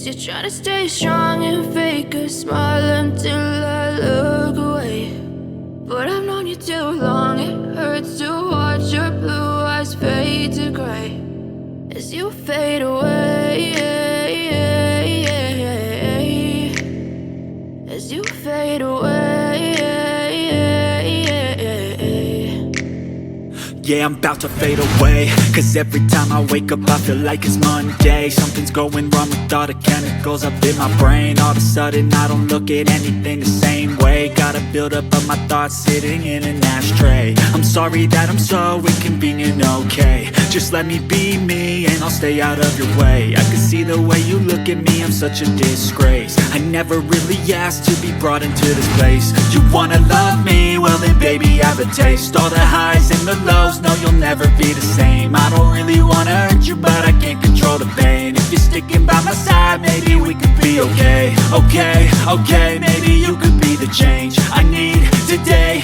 You're trying to stay strong and fake a smile until I look away. But I've known you too long, it hurts to watch your blue eyes fade to gray as you fade away, as you fade away. Yeah, I'm about to fade away, cause every time I wake up I feel like it's Monday. Something's going wrong with all the chemicals up in my brain. All of a sudden I don't look at anything the same way. Gotta build up of my thoughts sitting in an ashtray. I'm sorry that I'm so inconvenient, okay. Just let me be me and I'll stay out of your way. I can see the way you look at me, I'm such a disgrace. I never really asked to be brought into this place. You wanna love me? Well then baby, have a taste. All the highs and the lows, no, you'll never be the same. I don't really wanna hurt you, but I can't control the pain. If you're sticking by my side, maybe we could be okay. Okay, maybe you could be the change I need today.